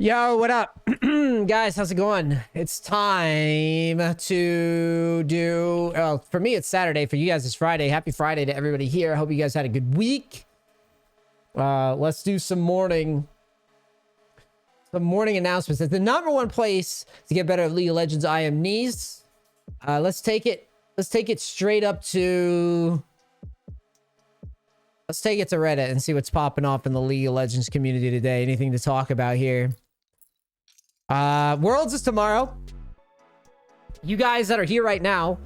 Yo, what up? Guys, how's it going? It's time to do... Well, for me, it's Saturday. For you guys, it's Friday. Happy Friday to everybody here. I hope you guys had a good week. Let's do some morning announcements. It's the #1 place to get better at League of Legends. I am NEACE. Let's take it straight up to... Let's take it to Reddit and see what's popping off in the League of Legends community today. Anything to talk about here? Worlds is tomorrow. You guys that are here right now,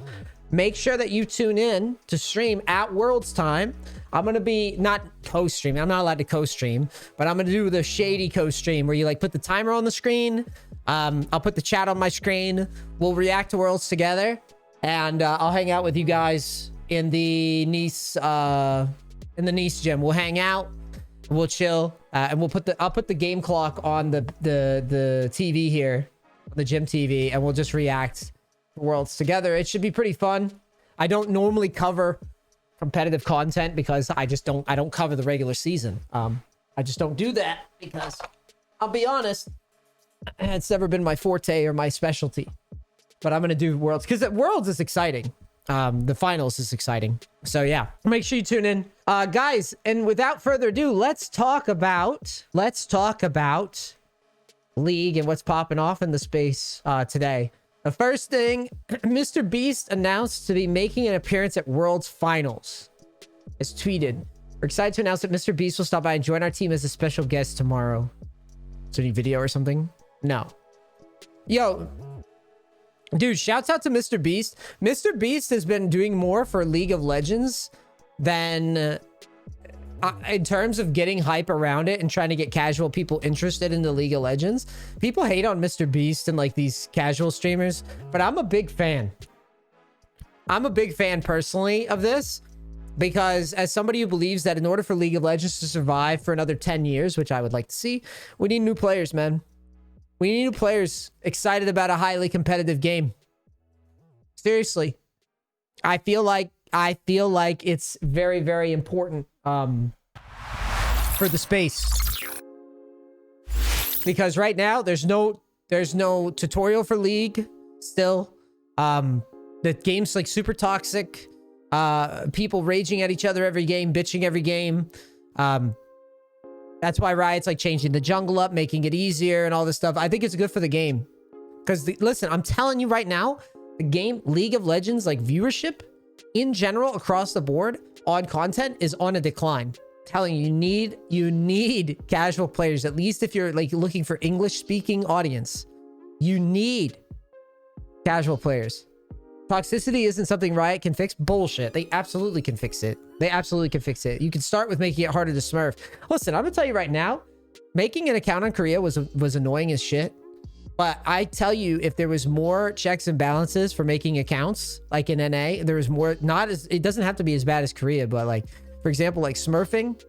make sure that you tune in to stream at Worlds time. I'm going to be not co-streaming. I'm not allowed to co-stream, but I'm going to do the shady co-stream where you like put the timer on the screen. I'll put the chat on my screen. We'll react to Worlds together, and I'll hang out with you guys in the NEACE gym. We'll hang out, we'll chill, and I'll put the game clock on the TV here, the gym TV, and we'll just react to Worlds together. It should be pretty fun. I don't normally cover competitive content because I don't cover the regular season. I just don't do that because I'll be honest, it's never been my forte or my specialty. But I'm gonna do Worlds because Worlds is exciting. The finals is exciting. So yeah, make sure you tune in. Guys, and without further ado, let's talk about League and what's popping off in the space today. The first thing, MrBeast announced to be making an appearance at Worlds Finals. It's tweeted. We're excited to announce that MrBeast will stop by and join our team as a special guest tomorrow. Is there any video or something? No. Yo, dude, shouts out to MrBeast. MrBeast has been doing more for League of Legends than in terms of getting hype around it and trying to get casual people interested in the League of Legends. People hate on MrBeast and like these casual streamers, but I'm a big fan. I'm a big fan personally of this because as somebody who believes that in order for League of Legends to survive for another 10 years, which I would like to see, we need new players, man. We need new players excited about a highly competitive game. Seriously. I feel like it's very, very important for the space. Because right now there's no tutorial for League still. The game's like super toxic. People raging at each other every game, bitching every game. That's why Riot's like changing the jungle up, making it easier and all this stuff. I think it's good for the game. Because, listen, I'm telling you right now, the game League of Legends, like viewership in general across the board on content is on a decline. I'm telling you, you need casual players, at least if you're like looking for English speaking audience. You need casual players. Toxicity isn't something Riot can fix. Bullshit. They absolutely can fix it. They absolutely can fix it. You can start with making it harder to smurf. Listen, I'm gonna tell you right now, making an account on Korea was annoying as shit. But I tell you, if there was more checks and balances for making accounts, like in NA, there was more, it doesn't have to be as bad as Korea, but like, for example, like smurfing,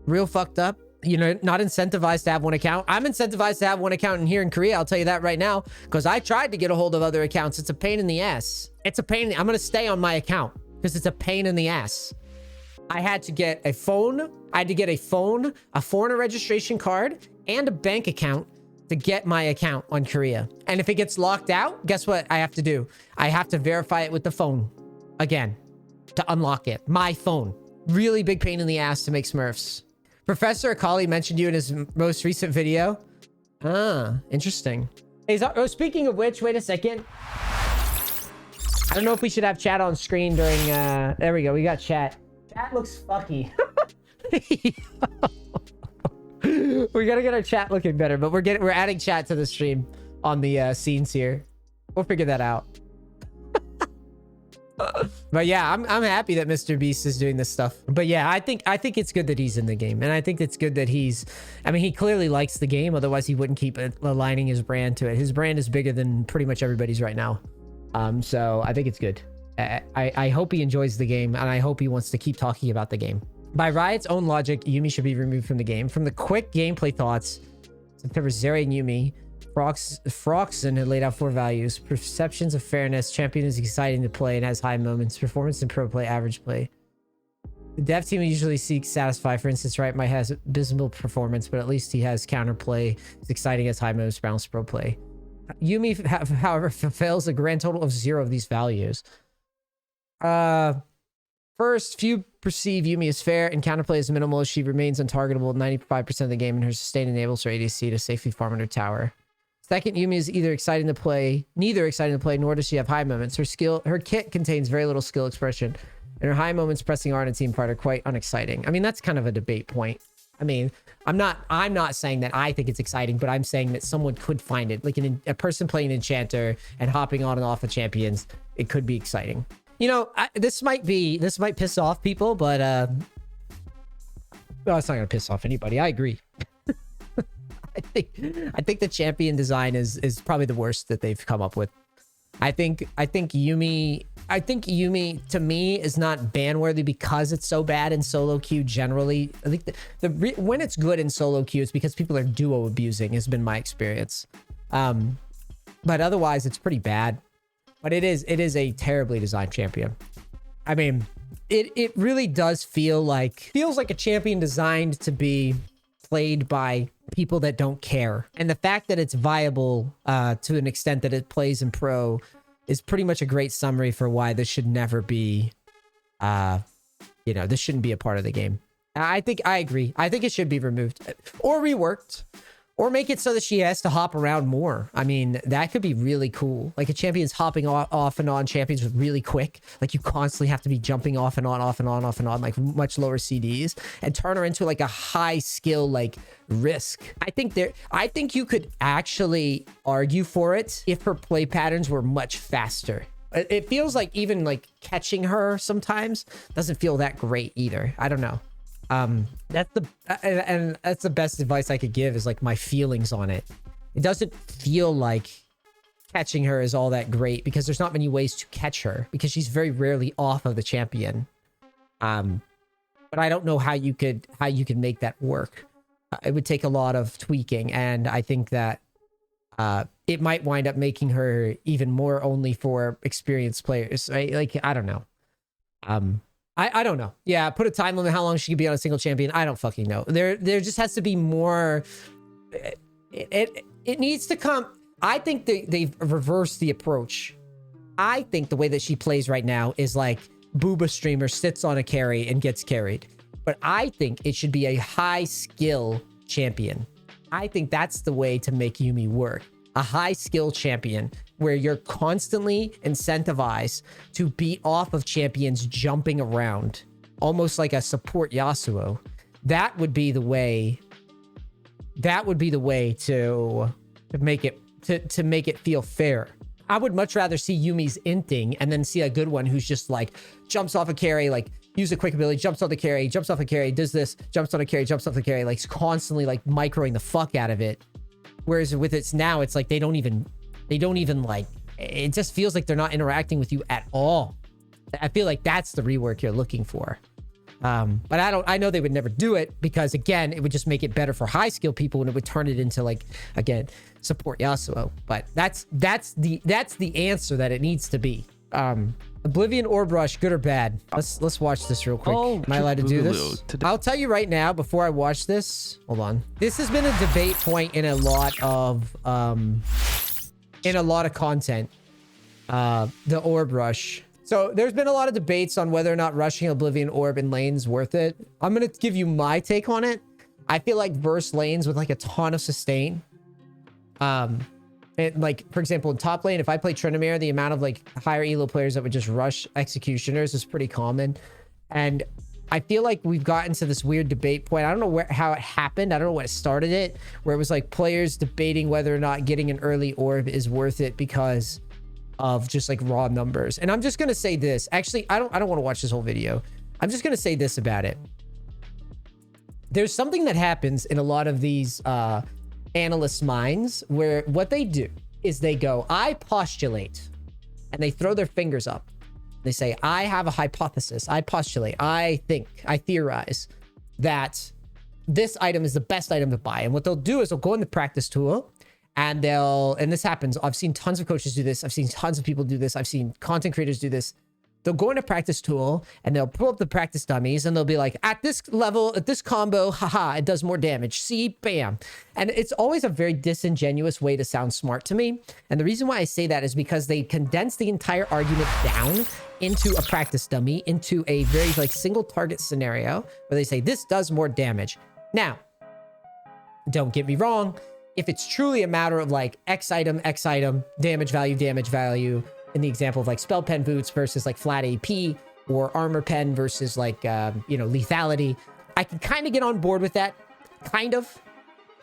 real fucked up. You know, not incentivized to have one account. I'm incentivized to have one account in here in Korea. I'll tell you that right now, because I tried to get a hold of other accounts. It's a pain in the ass. It's a pain. I'm going to stay on my account because it's a pain in the ass. I had to get a phone. I had to get a phone, a foreigner registration card, and a bank account to get my account on Korea. And if it gets locked out, guess what I have to do? I have to verify it with the phone again to unlock it. My phone. Really big pain in the ass to make smurfs. Professor Akali mentioned you in his most recent video. Ah, interesting. Hey, speaking of which, wait a second. I don't know if we should have chat on screen during... there we go. We got chat. Chat looks fucky. We gotta get our chat looking better, but we're adding chat to the stream on the scenes here. We'll figure that out. But yeah, I'm happy that MrBeast is doing this stuff. But yeah, I think it's good that he's in the game, and I think it's good that he clearly likes the game, otherwise he wouldn't keep aligning his brand to it. His brand is bigger than pretty much everybody's right now. So I think it's good. I hope he enjoys the game, and I hope he wants to keep talking about the game. By Riot's own logic, Yumi should be removed from the game. From the quick gameplay thoughts, September Zeri and Yumi, Froxen had laid out 4 values. Perceptions of fairness. Champion is exciting to play and has high moments. Performance and pro play. Average play. The dev team usually seeks satisfy. For instance, Riot might has abysmal performance, but at least he has counterplay. It's exciting as high moves, balanced pro play. Yumi, however, fails a grand total of 0 of these values. First, few perceive Yumi as fair and counterplay is minimal. She remains untargetable 95% of the game, and her sustain enables her ADC to safely farm under tower. Second, Yumi is neither exciting to play, nor does she have high moments. Her kit contains very little skill expression, and her high moments pressing R in a team fight are quite unexciting. I mean, that's kind of a debate point. I mean, I'm not saying that I think it's exciting, but I'm saying that someone could find it. Like a person playing Enchanter and hopping on and off of champions, it could be exciting. You know, this might piss off people, but well, it's not gonna piss off anybody. I agree. I think the champion design is probably the worst that they've come up with. I think Yumi to me is not ban worthy because it's so bad in solo queue generally. I think when it's good in solo queue, it's because people are duo abusing, has been my experience. But otherwise it's pretty bad. But it is a terribly designed champion. I mean, it really does feels like a champion designed to be played by people that don't care. And the fact that it's viable to an extent that it plays in pro is pretty much a great summary for why this should never be, this shouldn't be a part of the game. I agree. I think it should be removed or reworked or make it so that she has to hop around more. I mean, that could be really cool. Like a champion's hopping off and on champions really quick. Like you constantly have to be jumping off and on, like much lower CDs, and turn her into like a high skill, like risk. I think you could actually argue for it if her play patterns were much faster. It feels like even like catching her sometimes doesn't feel that great either. I don't know. That's the best advice I could give, is like my feelings on it. It doesn't feel like catching her is all that great because there's not many ways to catch her because she's very rarely off of the champion. But I don't know how you could make that work. It would take a lot of tweaking, and I think that it might wind up making her even more only for experienced players. Right? Like, I don't know. I don't know. Yeah, put a time limit how long she could be on a single champion. I don't fucking know. There just has to be more. It needs to come. I think they've reversed the approach. I think the way that she plays right now is like Booba streamer sits on a carry and gets carried. But I think it should be a high skill champion. I think that's the way to make Yumi work. A high skill champion where you're constantly incentivized to beat off of champions jumping around, almost like a support Yasuo. That would be the way. That would be the way to make it feel fair. I would much rather see Yumi's inting and then see a good one who's just like jumps off a carry, like use a quick ability, jumps off the carry, jumps off a carry, does this, jumps on a carry, jumps off the carry, like constantly like microing the fuck out of it. Whereas with it's now, it's like they don't even like, it just feels like they're not interacting with you at all. I feel like that's the rework you're looking for. But I know they would never do it because again, it would just make it better for high skill people and it would turn it into like, again, support Yasuo. But that's the answer that it needs to be. Oblivion Orb Rush, good or bad? Let's watch this real quick. Am I allowed to do this? I'll tell you right now before I watch this. Hold on. This has been a debate point in a lot of content. The Orb Rush. So there's been a lot of debates on whether or not rushing Oblivion Orb in lanes worth it. I'm gonna give you my take on it. I feel like verse lanes with like a ton of sustain. And like, for example, in top lane, if I play Tryndamere, the amount of like higher elo players that would just rush executioners is pretty common. And I feel like we've gotten to this weird debate point. I don't know how it happened. I don't know what started it, where it was like players debating whether or not getting an early orb is worth it because of just like raw numbers. And I'm just going to say this. Actually, I don't want to watch this whole video. I'm just going to say this about it. There's something that happens in a lot of these, analysts' minds where what they do is they go, I postulate, and they throw their fingers up. They say, I have a hypothesis. I postulate. I think, I theorize that this item is the best item to buy. And what they'll do is they'll go in the practice tool and and this happens. I've seen tons of coaches do this. I've seen tons of people do this. I've seen content creators do this. they'll go into practice tool and they'll pull up the practice dummies and they'll be like, at this level, at this combo, haha, it does more damage. See, bam. And it's always a very disingenuous way to sound smart to me. And the reason why I say that is because they condense the entire argument down into a practice dummy, into a very like single target scenario where they say this does more damage. Now, don't get me wrong. If it's truly a matter of like X item, damage value, in the example of like spell pen boots versus like flat AP, or armor pen versus like, you know, lethality, I can kind of get on board with that. Kind of.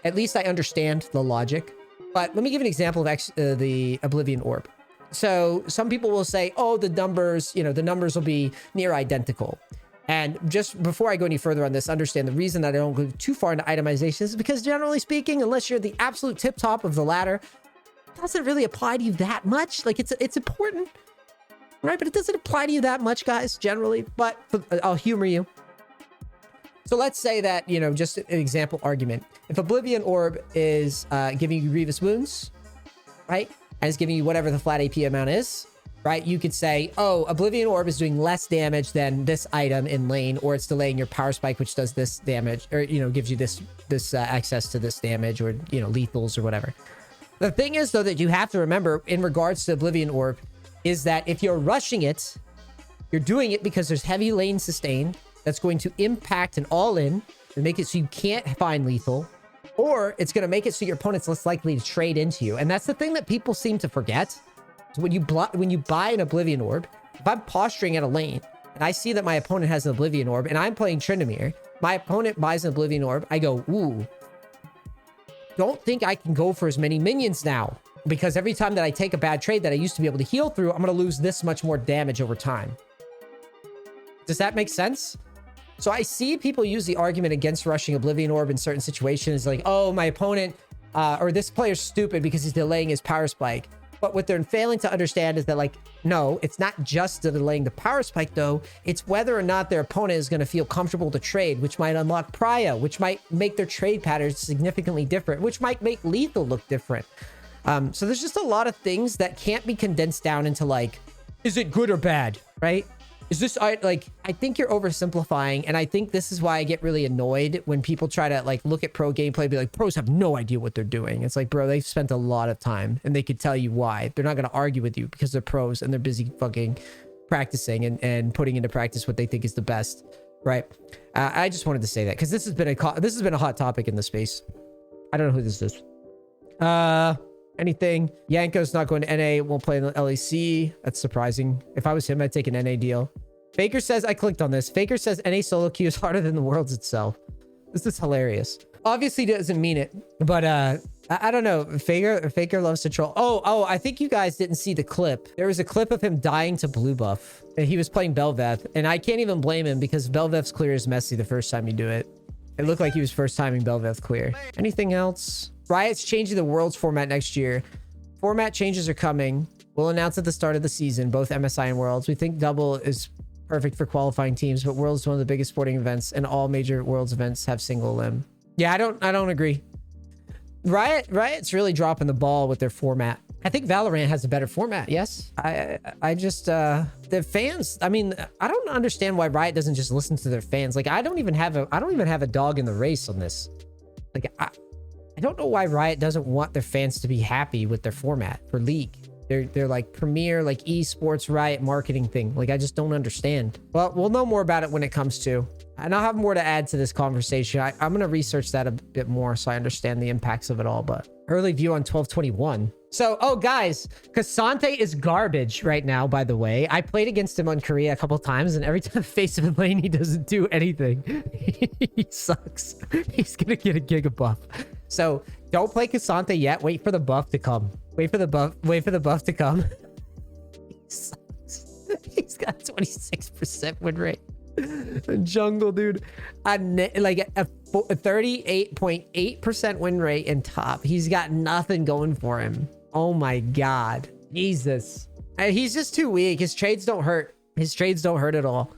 At least I understand the logic. But let me give an example of the Oblivion orb. So some people will say, oh, the numbers, you know, the numbers will be near identical. And just before I go any further on this, understand the reason that I don't go too far into itemization is because generally speaking, unless you're the absolute tip top of the ladder, it doesn't really apply to you that much. Like it's important, right? But it doesn't apply to you that much, guys, generally. But I'll humor you. So let's say that, you know, just an example argument. If Oblivion orb is giving you grievous wounds, right? And it's giving you whatever the flat AP amount is, right? You could say, oh, Oblivion orb is doing less damage than this item in lane, or it's delaying your power spike, which does this damage, or, you know, gives you this access to this damage, or, you know, lethals or whatever. The thing is, though, that you have to remember in regards to Oblivion orb is that if you're rushing it, you're doing it because there's heavy lane sustain that's going to impact an all-in and make it so you can't find lethal, or it's going to make it so your opponent's less likely to trade into you. And that's the thing that people seem to forget. When you buy an Oblivion orb, if I'm posturing at a lane and I see that my opponent has an Oblivion orb and I'm playing Tryndamere, my opponent buys an Oblivion orb, I go, ooh, don't think I can go for as many minions now, because every time that I take a bad trade that I used to be able to heal through, I'm going to lose this much more damage over time. Does that make sense? So I see people use the argument against rushing Oblivion orb in certain situations, like, oh, my opponent or this player's stupid because he's delaying his power spike. But what they're failing to understand is that, like, no, it's not just delaying the power spike, though. It's whether or not their opponent is going to feel comfortable to trade, which might unlock Pria, which might make their trade patterns significantly different, which might make lethal look different. So there's just a lot of things that can't be condensed down into, like, is it good or bad, right? Is this, like, I think you're oversimplifying, and I think this is why I get really annoyed when people try to, like, look at pro gameplay and be like, pros have no idea what they're doing. It's like, bro, they've spent a lot of time, and they could tell you why. They're not going to argue with you because they're pros, and they're busy fucking practicing and putting into practice what they think is the best, right? I just wanted to say that, because this has been a hot topic in the space. I don't know who this is. Anything. Yanko's not going to NA, won't play in the LEC. That's surprising. If I was him, I'd take an NA deal. Faker says, I clicked on this. Faker says NA solo queue is harder than the Worlds itself. This is hilarious. Obviously doesn't mean it, but I don't know. Faker loves to troll. Oh, I think you guys didn't see the clip. There was a clip of him dying to blue buff, and he was playing Bel'Veth, and I can't even blame him because Bel'Veth's clear is messy the first time you do it. It looked like he was first timing Bel'Veth clear. Anything else? Riot's changing the Worlds format next year. Format changes are coming. We'll announce at the start of the season, both MSI and Worlds. We think double is perfect for qualifying teams, but Worlds is one of the biggest sporting events, and all major Worlds events have single limb. Yeah, I don't agree. Riot's really dropping the ball with their format. I think Valorant has a better format. Yes. I just the fans, I mean, I don't understand why Riot doesn't just listen to their fans. Like, I don't even have a dog in the race on this. Like, I don't know why Riot doesn't want their fans to be happy with their format for League. They're like premier, like esports Riot marketing thing. Like, I just don't understand. Well, we'll know more about it when it comes to, and I'll have more to add to this conversation. I'm going to research that a bit more so I understand the impacts of it all, but early view on 12/21. So, oh guys, Cassante is garbage right now, by the way. I played against him on Korea a couple times, and every time I face him in lane, he doesn't do anything. He sucks. He's going to get a giga buff. So don't play Cassante yet. Wait for the buff to come. Wait for the buff to come. He sucks. He's got 26% win rate. Jungle, dude. Like a 38.8% win rate in top. He's got nothing going for him. Oh my God. Jesus. He's just too weak. His trades don't hurt. His trades don't hurt at all.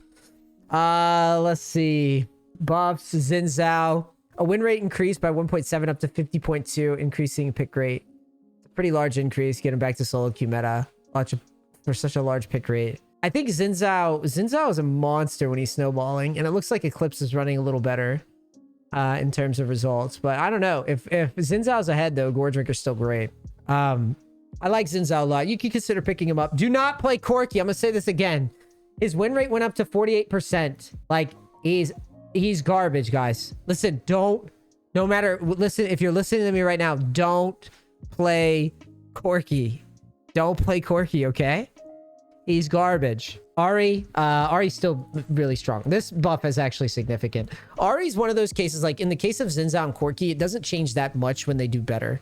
Let's see. Buffs, Xin Zhao. A win rate increased by 1.7 up to 50.2, increasing pick rate. It's a pretty large increase, getting back to solo queue meta. For such a large pick rate. I think Xin Zhao is a monster when he's snowballing, and it looks like Eclipse is running a little better in terms of results. But I don't know. If Xin Zhao's ahead, though, Gore Drinker's still great. I like Xin Zhao a lot. You can consider picking him up. Do not play Corki. I'm going to say this again. His win rate went up to 48%. Like, he's garbage, guys. Listen, listen, if you're listening to me right now, don't play Corki. Don't play Corki, okay? He's garbage. Ari's still really strong. This buff is actually significant. Ari's one of those cases, like in the case of Xin Zhao and Corki, it doesn't change that much when they do better.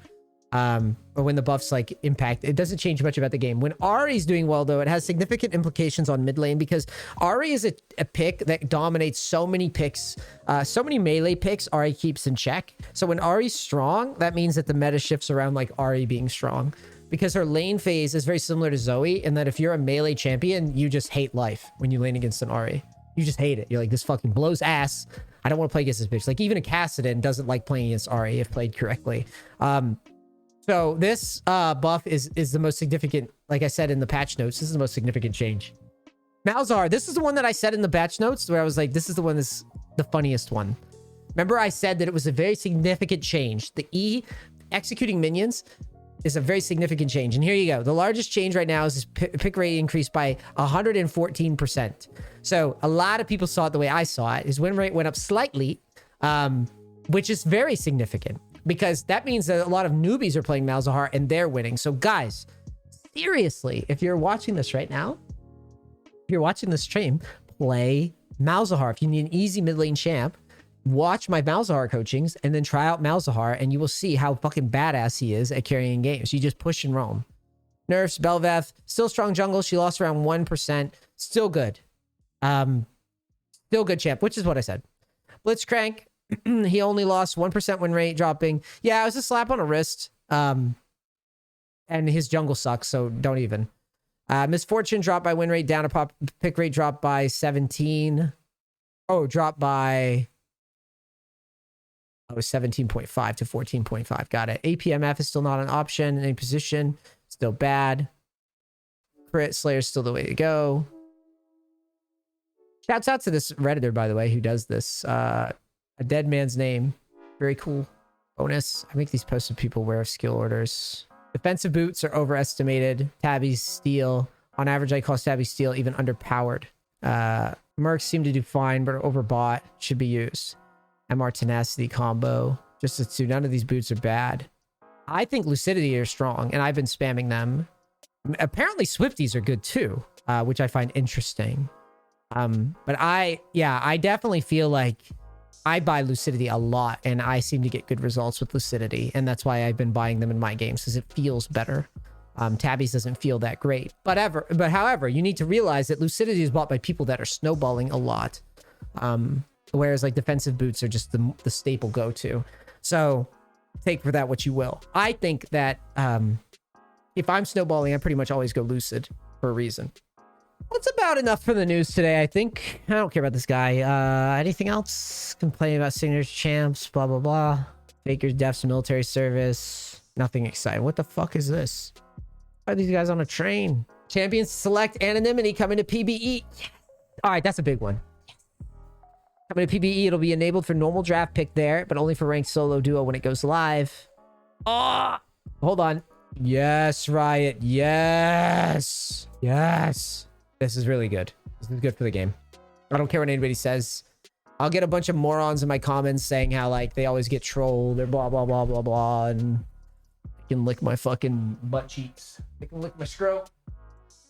Or when the buffs like impact, it doesn't change much about the game. When Ari's doing well, though, it has significant implications on mid lane because Ari is a pick that dominates so many picks, so many melee picks Ari keeps in check. So when Ari's strong, that means that the meta shifts around like Ari being strong because her lane phase is very similar to Zoe in that if you're a melee champion, you just hate life when you lane against an Ari. You just hate it. You're like, this fucking blows ass. I don't want to play against this bitch. Like even a Kassadin doesn't like playing against Ari if played correctly. So this buff is the most significant, like I said in the patch notes, this is the most significant change. Malzahar, this is the one that I said in the patch notes where I was like, this is the one that's the funniest one. Remember I said that it was a very significant change. The E executing minions is a very significant change. And here you go. The largest change right now is this pick rate increased by 114%. So a lot of people saw it the way I saw it. His win rate went up slightly, which is very significant. Because that means that a lot of newbies are playing Malzahar and they're winning. So guys, seriously, if you're watching this right now, if you're watching this stream, play Malzahar. If you need an easy mid lane champ, watch my Malzahar coachings and then try out Malzahar and you will see how fucking badass he is at carrying games. You just push and roam. Nerfs, Bel'Veth, still strong jungle. She lost around 1%. Still good. Still good champ, which is what I said. Blitzcrank. He only lost 1% win rate dropping. Yeah, it was a slap on a wrist. And his jungle sucks, so don't even. Misfortune dropped by win rate down. A pick rate dropped by 17. Oh, dropped by 17.5 to 14.5. Got it. APMF is still not an option in any position. Still bad. Crit Slayer's still the way to go. Shouts out to this Redditor, by the way, who does this. A dead man's name. Very cool. Bonus. I make these posts of people wear skill orders. Defensive boots are overestimated. Tabby's steel. On average, I call Tabby steel even underpowered. Mercs seem to do fine, but are overbought. Should be used. MR tenacity combo. Just the two. None of these boots are bad. I think Lucidity are strong, and I've been spamming them. Apparently, Swifties are good too, which I find interesting. But I definitely feel like I buy Lucidity a lot, and I seem to get good results with Lucidity, and that's why I've been buying them in my games, because it feels better. Tabby's doesn't feel that great. But however, you need to realize that Lucidity is bought by people that are snowballing a lot. Whereas like defensive boots are just the staple go-to. So take for that what you will. I think that if I'm snowballing, I pretty much always go Lucid for a reason. That's about enough for the news today, I think. I don't care about this guy. Anything else? Complaining about signature champs, blah, blah, blah. Faker's deaths, military service. Nothing exciting. What the fuck is this? Why are these guys on a train? Champions select anonymity coming to PBE. Yes. All right, that's a big one. Yes. Coming to PBE, it'll be enabled for normal draft pick there, but only for ranked solo duo when it goes live. Oh, hold on. Yes, Riot. Yes. Yes. This is really good. This is good for the game. I don't care what anybody says. I'll get a bunch of morons in my comments saying how, like, they always get trolled or blah, blah, blah, blah, blah, and they can lick my fucking butt cheeks. They can lick my scrote.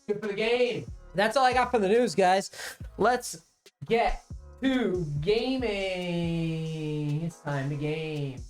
Good for the game. That's all I got for the news, guys. Let's get to gaming. It's time to game.